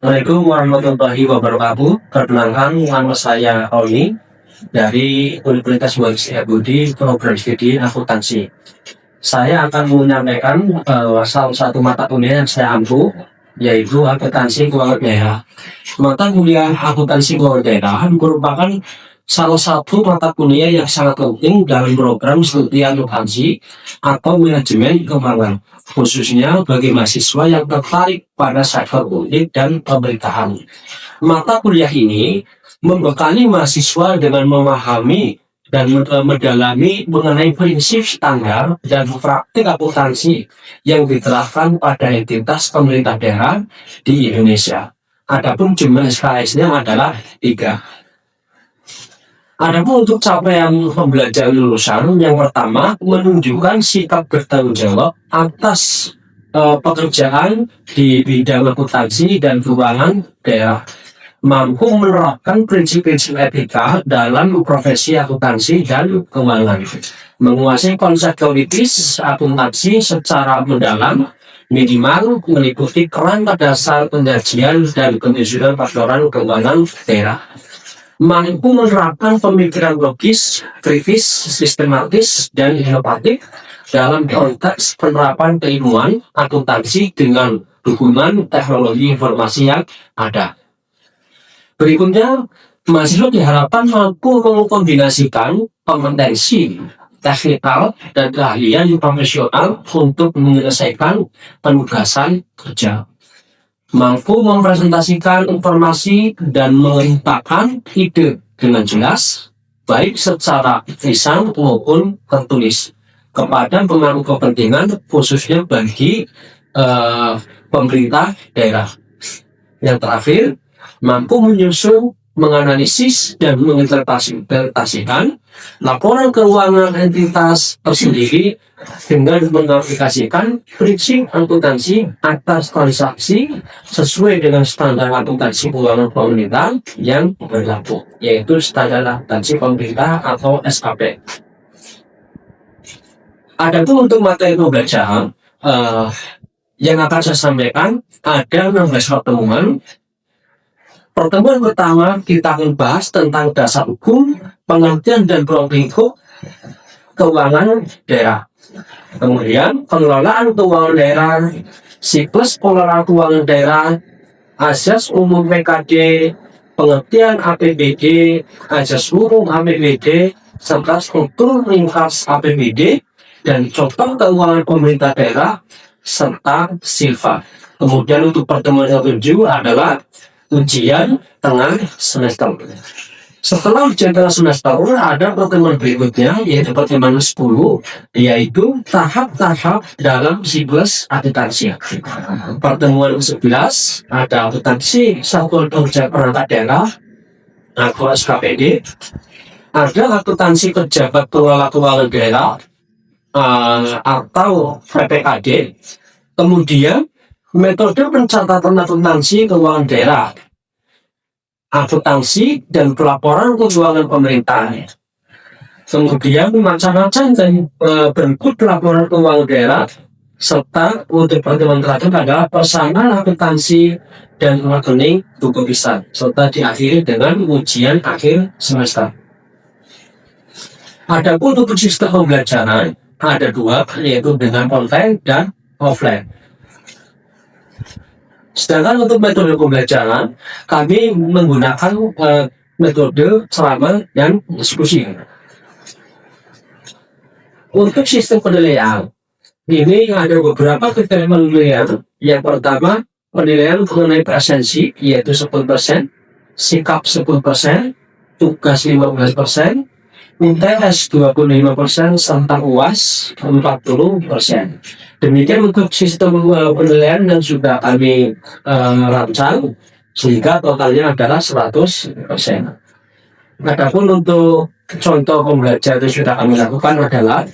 Assalamualaikum warahmatullahi wabarakatuh. Perkenalkan, nama saya Roni dari Universitas Muhammad Budi, program studi akuntansi. Saya akan menyampaikan salah satu mata kuliah yang saya ampuh, yaitu akuntansi keuangan daerah. Mata kuliah akuntansi keuangan daerah merupakan salah satu mata kuliah yang sangat penting dalam program studi akuntansi atau manajemen keuangan, khususnya bagi mahasiswa yang tertarik pada sektor politik dan pemerintahan. Mata kuliah ini membekali mahasiswa dengan memahami dan mendalami mengenai prinsip standar dan praktik akuntansi yang diterapkan pada entitas pemerintah daerah di Indonesia. Adapun jumlah SKS-nya adalah 3. Adapun untuk capaian pembelajaran lulusan, yang pertama menunjukkan sikap bertanggung jawab atas pekerjaan di bidang akuntansi dan keuangan daerah, mampu menerapkan prinsip-prinsip etika dalam profesi akuntansi dan keuangan, menguasai konsep teoritis akuntansi secara mendalam, minimal meliputi kerangka dasar penyajian dan penyusunan laporan keuangan daerah, mampu menerapkan pemikiran logis, kritis, sistematis, dan inovatif dalam konteks penerapan keilmuan akuntansi dengan dukungan teknologi informasi yang ada. Berikutnya, mahasiswa diharapkan mampu mengkombinasikan kompetensi teknikal dan keahlian profesional untuk menyelesaikan penugasan kerja, mampu mempresentasikan informasi dan mengungkapkan ide dengan jelas, baik secara lisan maupun tertulis, kepada pemangku kepentingan, khususnya bagi pemerintah daerah. Yang terakhir, mampu menyusun, menganalisis, dan menginterpretasikan laporan keuangan entitas tersendiri dengan mengaplikasikan prinsip akuntansi atas transaksi sesuai dengan standar akuntansi keuangan pemerintah yang berlaku, yaitu standar akuntansi pemerintah atau SAP. Adapun untuk materi pembelajaran yang akan saya sampaikan ada 16 pertemuan. Pertemuan pertama kita akan bahas tentang dasar hukum, pengertian dan prinsip keuangan daerah. Kemudian pengelolaan keuangan daerah, siklus pengelolaan keuangan daerah, asas umum PKD, pengertian APBD, asas umum APBD, serta struktur ringkas APBD, dan contoh keuangan pemerintah daerah, serta silfa. Kemudian untuk pertemuan yang ketujuh adalah ujian tengah semester. Setelah ujian tengah semester ada pertemuan berikutnya, yaitu pertemuan 10, yaitu tahap-tahap dalam siklus akuntansi. Pertemuan 11 ada akuntansi satuan kerja perangkat daerah atau SKPD, ada akuntansi pejabat pengelola keuangan daerah atau PPKD, kemudian metode pencatatan akuntansi keuangan daerah, akuntansi dan pelaporan keuangan pemerintah. Kemudian macam-macam dan bentuk pelaporan keuangan daerah, serta untuk pertemuan terakhir adalah persamaan akuntansi dan rekening buku besar, serta diakhiri dengan ujian akhir semester. Adapun untuk sistem pembelajaran ada 2, yaitu dengan online dan offline. Sedangkan untuk metode pembelajaran, kami menggunakan metode ceramah dan diskusi. Untuk sistem penilaian, ini ada beberapa kriteria penilaian. Yang pertama, penilaian mengenai presensi, yaitu 10%, sikap 10%, tugas 15%, UTS 25%, serta UAS 40%. Demikian untuk sistem penilaian yang sudah kami rancang, sehingga totalnya adalah 100%. Adapun untuk contoh pembelajaran yang sudah kami lakukan adalah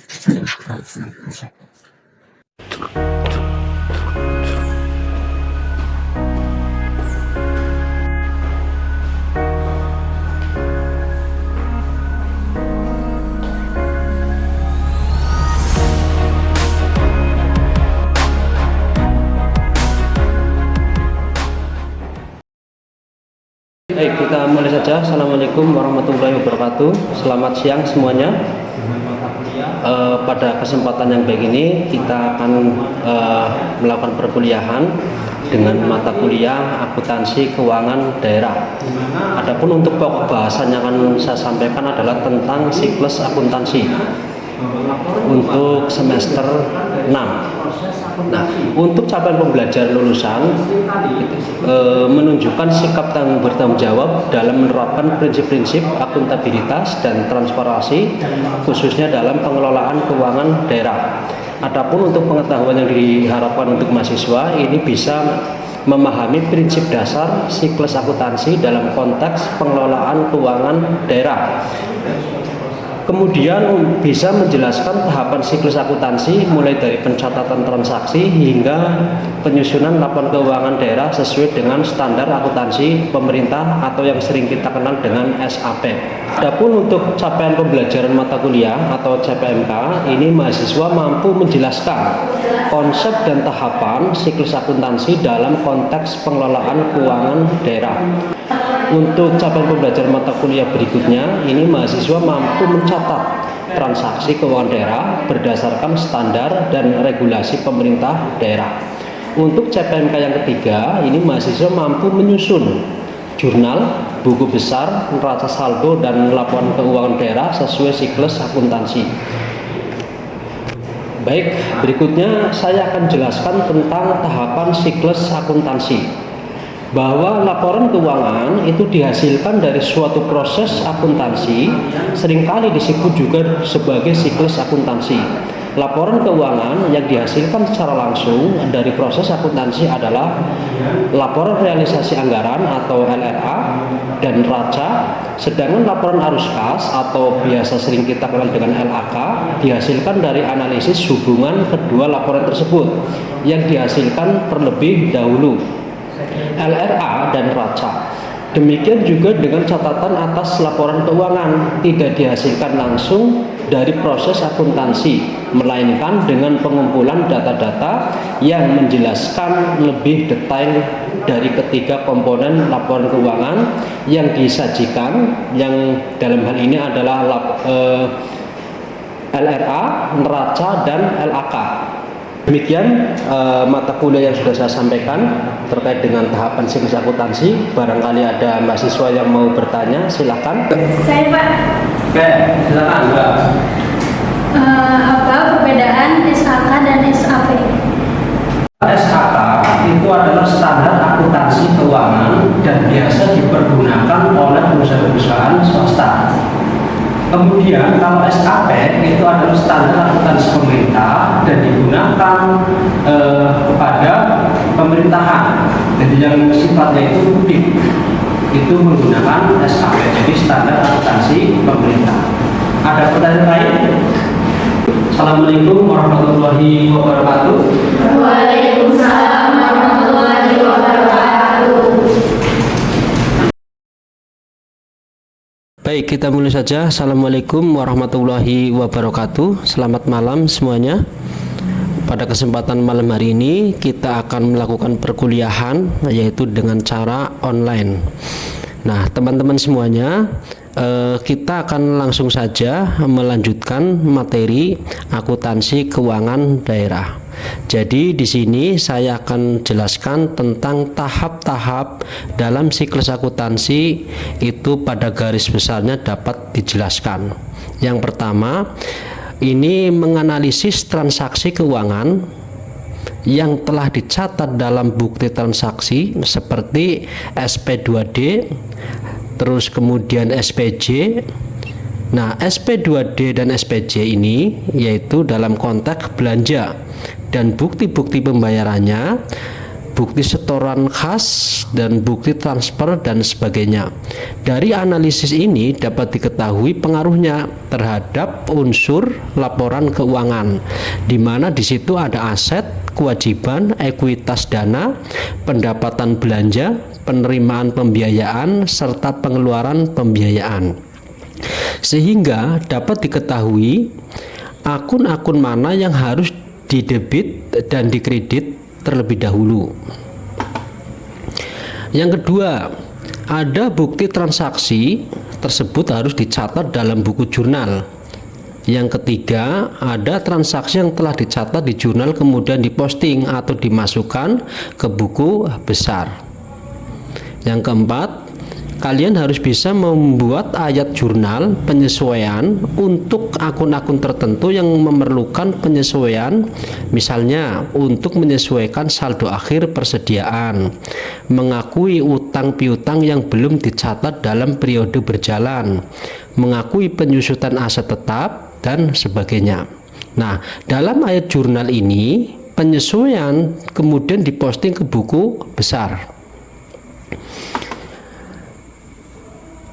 kita mulai saja. Assalamualaikum warahmatullahi wabarakatuh. Selamat siang semuanya. Pada kesempatan yang baik ini kita akan melakukan perkuliahan dengan mata kuliah akuntansi keuangan daerah. Adapun untuk pokok bahasan yang akan saya sampaikan adalah tentang siklus akuntansi untuk semester 6. Nah, untuk capaian pembelajaran lulusan menunjukkan sikap bertanggung jawab dalam menerapkan prinsip-prinsip akuntabilitas dan transparansi khususnya dalam pengelolaan keuangan daerah. Adapun untuk pengetahuan yang diharapkan untuk mahasiswa ini bisa memahami prinsip dasar siklus akuntansi dalam konteks pengelolaan keuangan daerah. Kemudian bisa menjelaskan tahapan siklus akuntansi mulai dari pencatatan transaksi hingga penyusunan laporan keuangan daerah sesuai dengan standar akuntansi pemerintah atau yang sering kita kenal dengan SAP. Adapun untuk capaian pembelajaran mata kuliah atau CPMK, ini mahasiswa mampu menjelaskan konsep dan tahapan siklus akuntansi dalam konteks pengelolaan keuangan daerah. Untuk capaian pembelajaran mata kuliah berikutnya, ini mahasiswa mampu mencatat transaksi keuangan daerah berdasarkan standar dan regulasi pemerintah daerah. Untuk CPMK yang ketiga, ini mahasiswa mampu menyusun jurnal, buku besar, neraca saldo, dan laporan keuangan daerah sesuai siklus akuntansi. Baik, berikutnya saya akan jelaskan tentang tahapan siklus akuntansi. Bahwa laporan keuangan itu dihasilkan dari suatu proses akuntansi, seringkali disebut juga sebagai siklus akuntansi. Laporan keuangan yang dihasilkan secara langsung dari proses akuntansi adalah laporan realisasi anggaran atau LRA dan neraca, sedangkan laporan arus kas atau biasa sering kita kenal dengan LAK dihasilkan dari analisis hubungan kedua laporan tersebut yang dihasilkan terlebih dahulu. LRA dan neraca. Demikian juga dengan catatan atas laporan keuangan tidak dihasilkan langsung dari proses akuntansi, melainkan dengan pengumpulan data-data yang menjelaskan lebih detail dari ketiga komponen laporan keuangan yang disajikan, yang dalam hal ini adalah LRA, neraca, dan LAK. Demikian mata kuliah yang sudah saya sampaikan terkait dengan tahapan siklus akuntansi. Barangkali ada mahasiswa yang mau bertanya, silakan. Saya Pak. Oke, silakan Mbak. Apa perbedaan SHK dan SAP? SHK itu adalah standar akuntansi keuangan dan biasa dipergunakan oleh perusahaan-perusahaan swasta. Kemudian kalau SAP itu adalah standar akuntansi pemerintah dan digunakan kepada pemerintahan. Jadi yang sifatnya itu publik itu menggunakan SAP. Jadi standar akuntansi pemerintah. Ada pertanyaan lain? Assalamualaikum warahmatullahi wabarakatuh. Waalaikumsalam warahmatullahi wabarakatuh. Baik, kita mulai saja. Assalamualaikum warahmatullahi wabarakatuh. Selamat malam semuanya. Pada kesempatan malam hari ini kita akan melakukan perkuliahan yaitu dengan cara online. Nah, teman-teman semuanya, kita akan langsung saja melanjutkan materi akuntansi keuangan daerah. Jadi di sini saya akan jelaskan tentang tahap-tahap dalam siklus akuntansi itu pada garis besarnya dapat dijelaskan. Yang pertama, ini menganalisis transaksi keuangan yang telah dicatat dalam bukti transaksi seperti SP2D, terus kemudian SPJ. Nah, SP2D dan SPJ ini yaitu dalam konteks belanja dan bukti-bukti pembayarannya, bukti setoran khas dan bukti transfer dan sebagainya. Dari analisis ini dapat diketahui pengaruhnya terhadap unsur laporan keuangan, di mana di situ ada aset, kewajiban, ekuitas dana, pendapatan belanja, penerimaan pembiayaan serta pengeluaran pembiayaan. Sehingga dapat diketahui akun-akun mana yang harus didebit dan dikredit terlebih dahulu. Yang kedua, ada bukti transaksi tersebut harus dicatat dalam buku jurnal. Yang ketiga, ada transaksi yang telah dicatat di jurnal kemudian diposting atau dimasukkan ke buku besar. Yang keempat, kalian harus bisa membuat ayat jurnal penyesuaian untuk akun-akun tertentu yang memerlukan penyesuaian, misalnya untuk menyesuaikan saldo akhir persediaan, mengakui utang piutang yang belum dicatat dalam periode berjalan, mengakui penyusutan aset tetap, dan sebagainya. Nah, dalam ayat jurnal ini penyesuaian kemudian diposting ke buku besar.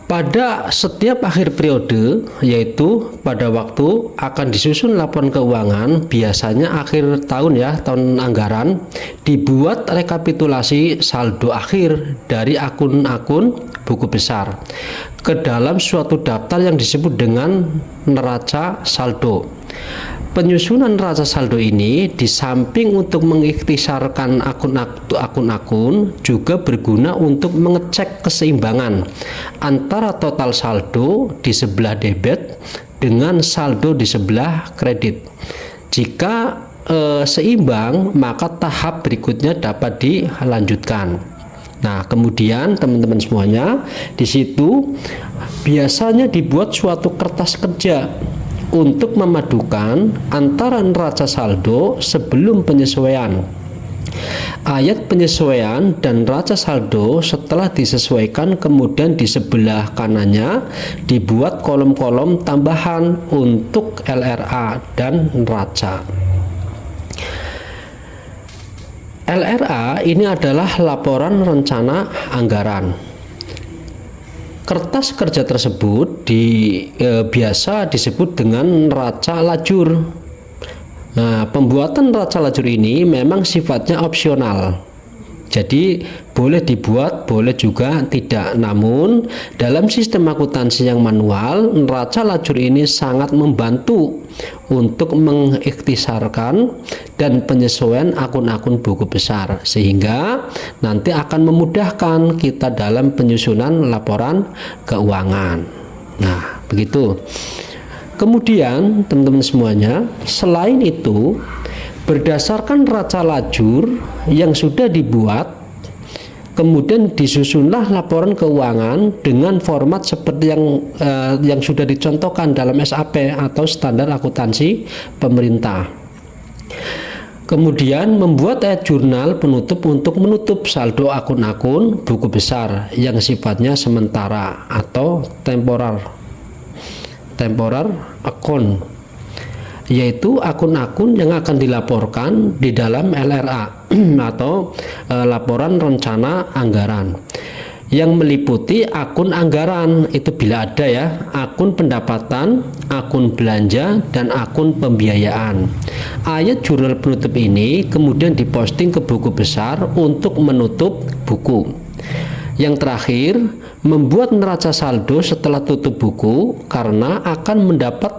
Pada setiap akhir periode, yaitu pada waktu akan disusun laporan keuangan, biasanya akhir tahun ya, tahun anggaran, dibuat rekapitulasi saldo akhir dari akun-akun buku besar ke dalam suatu daftar yang disebut dengan neraca saldo. Penyusunan neraca saldo ini di samping untuk mengikhtisarkan akun-akun juga berguna untuk mengecek keseimbangan antara total saldo di sebelah debit dengan saldo di sebelah kredit. Jika seimbang, maka tahap berikutnya dapat dilanjutkan. Nah, kemudian teman-teman semuanya, di situ biasanya dibuat suatu kertas kerja untuk memadukan antara neraca saldo sebelum penyesuaian, ayat penyesuaian, dan neraca saldo setelah disesuaikan. Kemudian di sebelah kanannya dibuat kolom-kolom tambahan untuk LRA dan neraca. LRA ini adalah laporan rencana anggaran. Kertas kerja tersebut biasa disebut dengan neraca lajur. Nah, pembuatan neraca lajur ini memang sifatnya opsional. Jadi boleh dibuat, boleh juga tidak. Namun dalam sistem akuntansi yang manual, neraca lajur ini sangat membantu untuk mengikhtisarkan dan penyesuaian akun-akun buku besar, sehingga nanti akan memudahkan kita dalam penyusunan laporan keuangan. Nah, begitu. Kemudian teman-teman semuanya, selain itu, berdasarkan neraca lajur yang sudah dibuat, kemudian disusunlah laporan keuangan dengan format seperti yang sudah dicontohkan dalam SAP atau standar akuntansi pemerintah. Kemudian membuat ayat jurnal penutup untuk menutup saldo akun-akun buku besar yang sifatnya sementara atau temporer account, yaitu akun-akun yang akan dilaporkan di dalam LRA atau laporan rencana anggaran, yang meliputi akun anggaran itu bila ada ya, akun pendapatan, akun belanja, dan akun pembiayaan. Ayat jurnal penutup ini kemudian diposting ke buku besar untuk menutup buku. Yang terakhir, membuat neraca saldo setelah tutup buku karena akan mendapat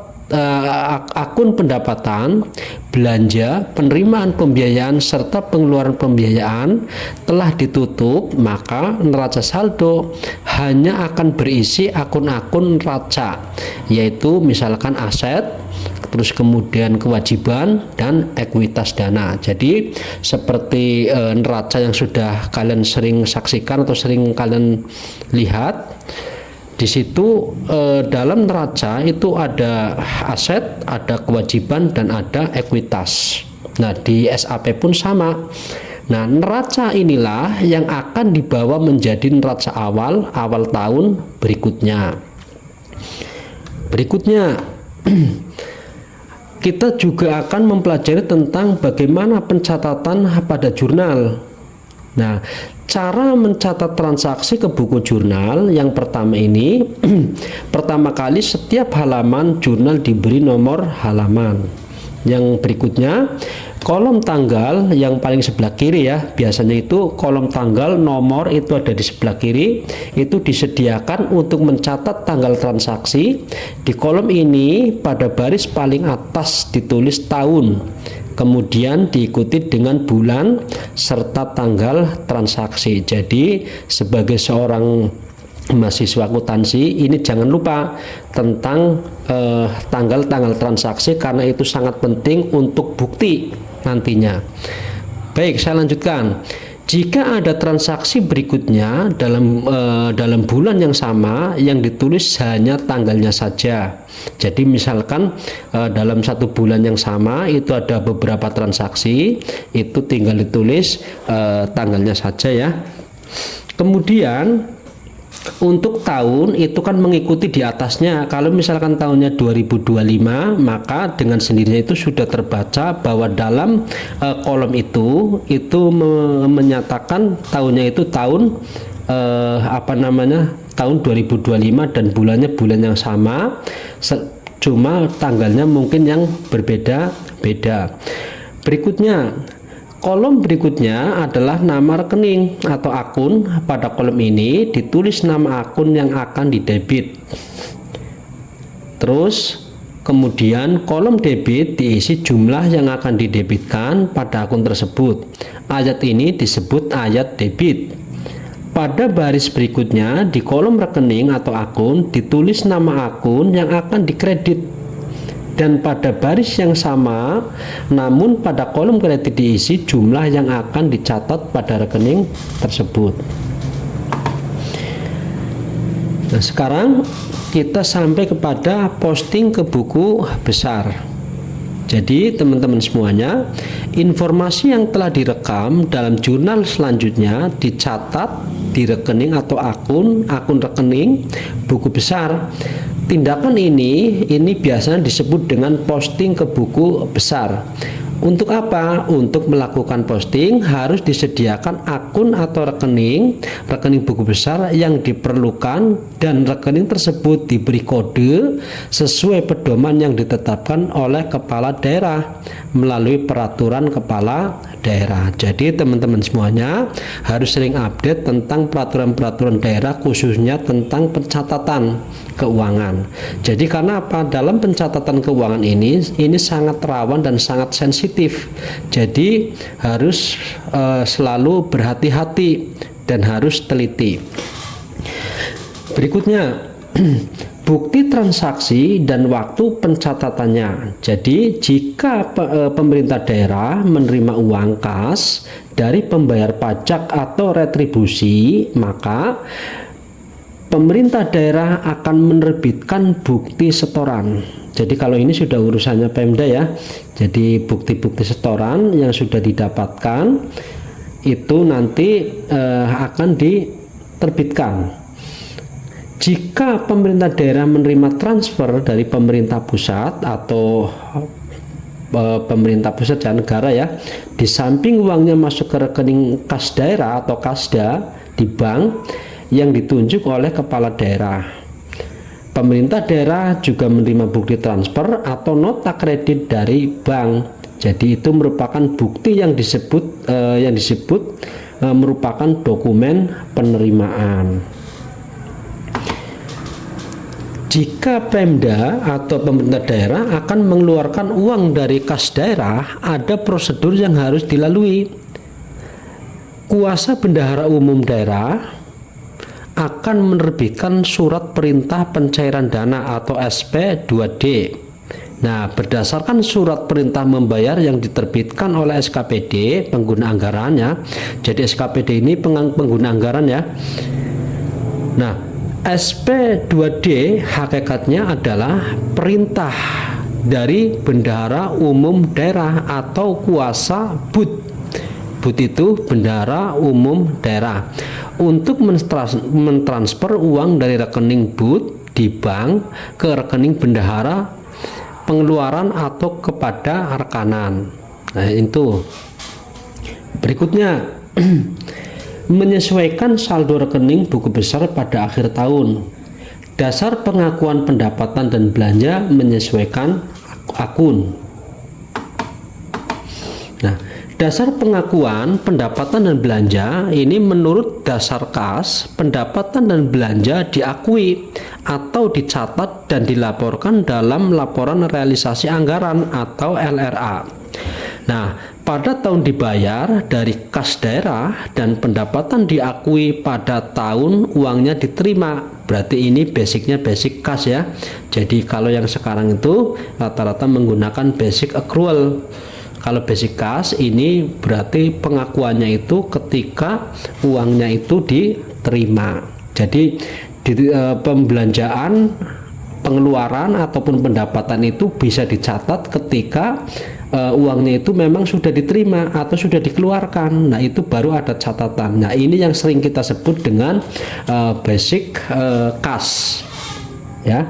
akun pendapatan, belanja, penerimaan pembiayaan, serta pengeluaran pembiayaan telah ditutup, maka neraca saldo hanya akan berisi akun-akun neraca, yaitu misalkan aset, terus kemudian kewajiban, dan ekuitas dana. Jadi seperti neraca yang sudah kalian sering saksikan atau sering kalian lihat, di situ dalam neraca itu ada aset, ada kewajiban, dan ada ekuitas. Nah, di SAP pun sama. Nah, neraca inilah yang akan dibawa menjadi neraca awal tahun berikutnya. Kita juga akan mempelajari tentang bagaimana pencatatan pada jurnal. Nah, cara mencatat transaksi ke buku jurnal yang pertama ini, pertama kali setiap halaman jurnal diberi nomor halaman. Yang berikutnya, kolom tanggal yang paling sebelah kiri ya, biasanya itu kolom tanggal nomor itu ada di sebelah kiri, itu disediakan untuk mencatat tanggal transaksi. Di kolom ini pada baris paling atas ditulis tahun, kemudian diikuti dengan bulan serta tanggal transaksi. Jadi sebagai seorang mahasiswa akuntansi ini jangan lupa tentang tanggal-tanggal transaksi, karena itu sangat penting untuk bukti nantinya. Baik, saya lanjutkan. Jika ada transaksi berikutnya dalam bulan yang sama yang ditulis hanya tanggalnya saja. Jadi misalkan dalam satu bulan yang sama itu ada beberapa transaksi, itu tinggal ditulis tanggalnya saja ya. Kemudian untuk tahun itu kan mengikuti di atasnya. Kalau misalkan tahunnya 2025, maka dengan sendirinya itu sudah terbaca bahwa dalam kolom itu menyatakan tahunnya itu tahun tahun 2025 dan bulannya bulan yang sama, cuma tanggalnya mungkin yang berbeda-beda. Berikutnya, kolom berikutnya adalah nama rekening atau akun. Pada kolom ini ditulis nama akun yang akan didebit. Terus kemudian kolom debit diisi jumlah yang akan didebitkan pada akun tersebut. Ayat ini disebut ayat debit. Pada baris berikutnya di kolom rekening atau akun ditulis nama akun yang akan dikredit. Dan pada baris yang sama, namun pada kolom kredit diisi jumlah yang akan dicatat pada rekening tersebut. Nah, sekarang kita sampai kepada posting ke buku besar. Jadi teman-teman semuanya, informasi yang telah direkam dalam jurnal selanjutnya dicatat di rekening atau akun rekening buku besar. Tindakan ini biasanya disebut dengan posting ke buku besar. Untuk apa? Untuk melakukan posting harus disediakan akun atau rekening buku besar yang diperlukan, dan rekening tersebut diberi kode sesuai pedoman yang ditetapkan oleh kepala daerah melalui peraturan kepala daerah. Jadi teman-teman semuanya harus sering update tentang peraturan-peraturan daerah, khususnya tentang pencatatan keuangan. Jadi karena apa? Dalam pencatatan keuangan ini sangat rawan dan sangat sensitif. Jadi harus selalu berhati-hati dan harus teliti. Berikutnya, bukti transaksi dan waktu pencatatannya. Jadi jika pemerintah daerah menerima uang kas dari pembayar pajak atau retribusi, maka pemerintah daerah akan menerbitkan bukti setoran. Jadi kalau ini sudah urusannya Pemda ya. Jadi bukti-bukti setoran yang sudah didapatkan itu nanti akan diterbitkan. Jika pemerintah daerah menerima transfer dari pemerintah pusat atau pemerintah pusat dan negara ya, di samping uangnya masuk ke rekening kas daerah atau kasda di bank yang ditunjuk oleh kepala daerah, pemerintah daerah juga menerima bukti transfer atau nota kredit dari bank. Jadi itu merupakan bukti yang disebut merupakan dokumen penerimaan. Jika Pemda atau pemerintah daerah akan mengeluarkan uang dari kas daerah, ada prosedur yang harus dilalui. Kuasa bendahara umum daerah akan menerbitkan surat perintah pencairan dana atau SP 2D. Nah, berdasarkan surat perintah membayar yang diterbitkan oleh SKPD pengguna anggarannya. Jadi SKPD ini pengguna anggaran ya. Nah, SP 2D hakikatnya adalah perintah dari bendahara umum daerah atau kuasa BUD. BUD itu bendahara umum daerah untuk mentransfer uang dari rekening BUD di bank ke rekening bendahara pengeluaran atau kepada rekanan. Nah, itu. Berikutnya menyesuaikan saldo rekening buku besar pada akhir tahun. Dasar pengakuan pendapatan dan belanja menyesuaikan akun. Nah, dasar pengakuan pendapatan dan belanja ini menurut dasar kas, pendapatan dan belanja diakui atau dicatat dan dilaporkan dalam laporan realisasi anggaran atau LRA. Nah, pada tahun dibayar dari kas daerah dan pendapatan diakui pada tahun uangnya diterima. Berarti ini basicnya basic kas ya. Jadi kalau yang sekarang itu rata-rata menggunakan basic accrual. Kalau basic kas ini berarti pengakuannya itu ketika uangnya itu diterima. Jadi pembelanjaan, pengeluaran ataupun pendapatan itu bisa dicatat ketika uangnya itu memang sudah diterima atau sudah dikeluarkan. Nah, itu baru ada catatan. Nah, ini yang sering kita sebut dengan basic kas ya.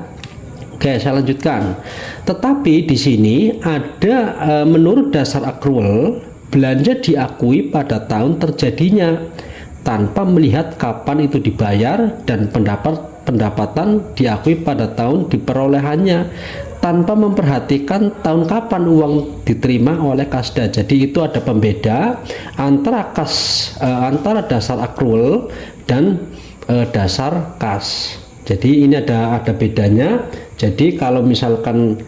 Oke, saya lanjutkan. Tetapi di sini ada menurut dasar accrual, belanja diakui pada tahun terjadinya tanpa melihat kapan itu dibayar, dan pendapatan diakui pada tahun diperolehannya tanpa memperhatikan tahun kapan uang diterima oleh kasda. Jadi itu ada pembeda antara antara dasar accrual dan dasar kas. Jadi ini ada bedanya. Jadi kalau misalkan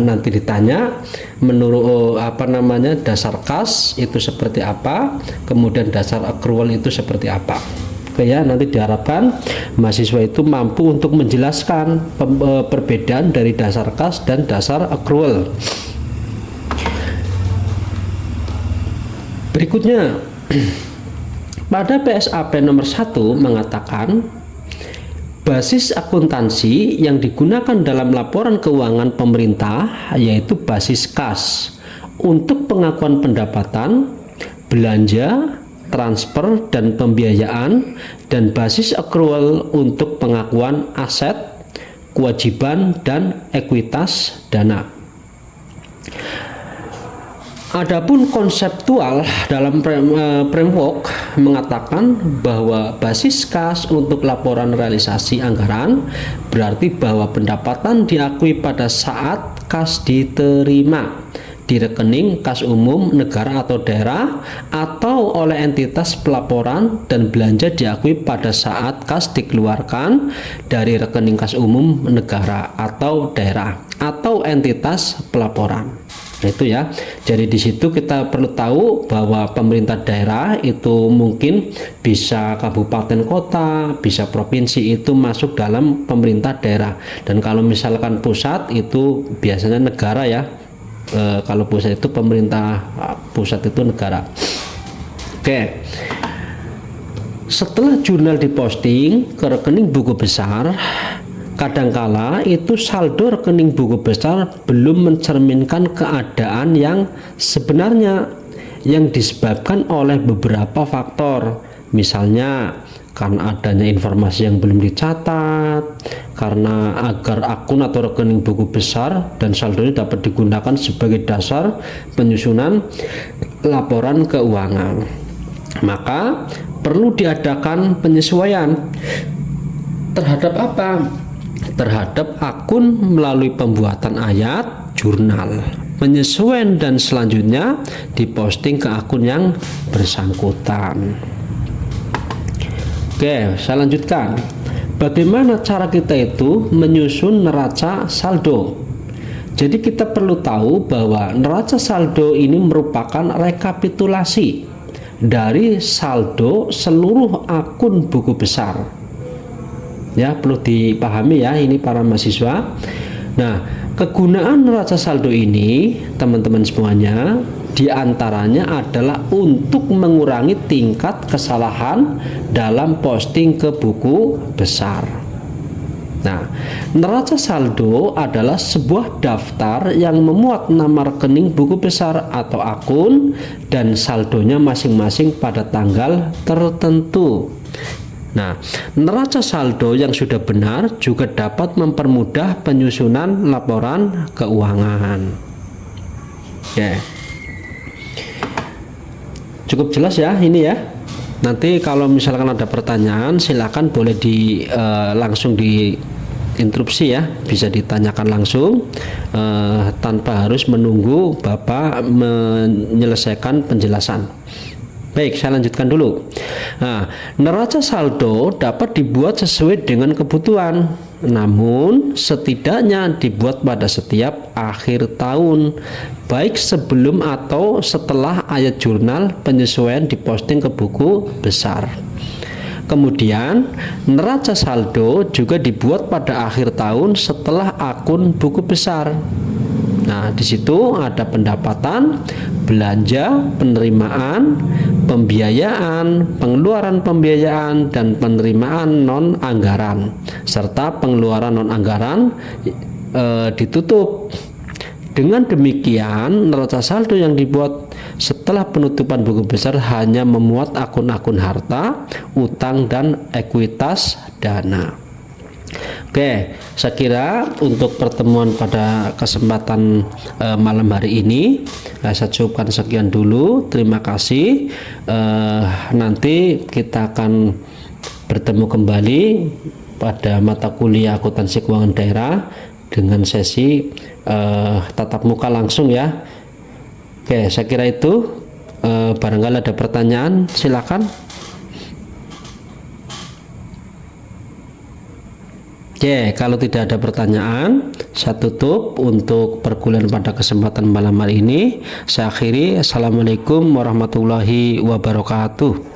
nanti ditanya menurut dasar kas itu seperti apa, kemudian dasar accrual itu seperti apa. Oke ya, nanti diharapkan mahasiswa itu mampu untuk menjelaskan perbedaan dari dasar kas dan dasar accrual. Berikutnya, pada PSAP nomor 1 mengatakan basis akuntansi yang digunakan dalam laporan keuangan pemerintah yaitu basis kas untuk pengakuan pendapatan, belanja, transfer dan pembiayaan, dan basis accrual untuk pengakuan aset, kewajiban dan ekuitas dana. Adapun konseptual dalam framework mengatakan bahwa basis kas untuk laporan realisasi anggaran berarti bahwa pendapatan diakui pada saat kas diterima di rekening kas umum negara atau daerah atau oleh entitas pelaporan, dan belanja diakui pada saat kas dikeluarkan dari rekening kas umum negara atau daerah atau entitas pelaporan. Nah, itu ya. Jadi di situ kita perlu tahu bahwa pemerintah daerah itu mungkin bisa kabupaten kota, bisa provinsi, itu masuk dalam pemerintah daerah. Dan kalau misalkan pusat itu biasanya negara ya. Kalau pusat itu pemerintah pusat itu negara. Oke. Setelah jurnal diposting ke rekening buku besar, kadangkala itu saldo rekening buku besar belum mencerminkan keadaan yang sebenarnya yang disebabkan oleh beberapa faktor. Misalnya karena adanya informasi yang belum dicatat, karena agar akun atau rekening buku besar dan saldonya dapat digunakan sebagai dasar penyusunan laporan keuangan, maka perlu diadakan penyesuaian terhadap apa? Terhadap akun melalui pembuatan ayat jurnal, penyesuaian, dan selanjutnya diposting ke akun yang bersangkutan. Oke, saya lanjutkan. Bagaimana cara kita itu menyusun neraca saldo? Jadi kita perlu tahu bahwa neraca saldo ini merupakan rekapitulasi dari saldo seluruh akun buku besar. Ya, perlu dipahami ya ini para mahasiswa. Nah, kegunaan neraca saldo ini teman-teman semuanya diantaranya adalah untuk mengurangi tingkat kesalahan dalam posting ke buku besar. Nah, neraca saldo adalah sebuah daftar yang memuat nama rekening buku besar atau akun dan saldonya masing-masing pada tanggal tertentu. Nah, neraca saldo yang sudah benar juga dapat mempermudah penyusunan laporan keuangan. Oke. Cukup jelas ya ini ya. Nanti kalau misalkan ada pertanyaan silakan boleh langsung diinterupsi ya, bisa ditanyakan langsung tanpa harus menunggu Bapak menyelesaikan penjelasan. Baik, saya lanjutkan dulu. Nah, neraca saldo dapat dibuat sesuai dengan kebutuhan, namun setidaknya dibuat pada setiap akhir tahun, baik sebelum atau setelah ayat jurnal penyesuaian diposting ke buku besar. Kemudian, neraca saldo juga dibuat pada akhir tahun setelah akun buku besar. Nah, di situ ada pendapatan, belanja, penerimaan, pembiayaan, pengeluaran pembiayaan, dan penerimaan non-anggaran, serta pengeluaran non-anggaran ditutup. Dengan demikian, neraca saldo yang dibuat setelah penutupan buku besar hanya memuat akun-akun harta, utang, dan ekuitas dana. Oke, saya kira untuk pertemuan pada kesempatan malam hari ini saya cukupkan sekian dulu. Terima kasih. Nanti kita akan bertemu kembali pada mata kuliah akuntansi keuangan daerah dengan sesi tatap muka langsung ya. Oke, saya kira itu. Barangkali ada pertanyaan, silakan. Oke, kalau tidak ada pertanyaan, saya tutup untuk perkuliahan pada kesempatan malam hari ini. Saya akhiri. Assalamualaikum warahmatullahi wabarakatuh.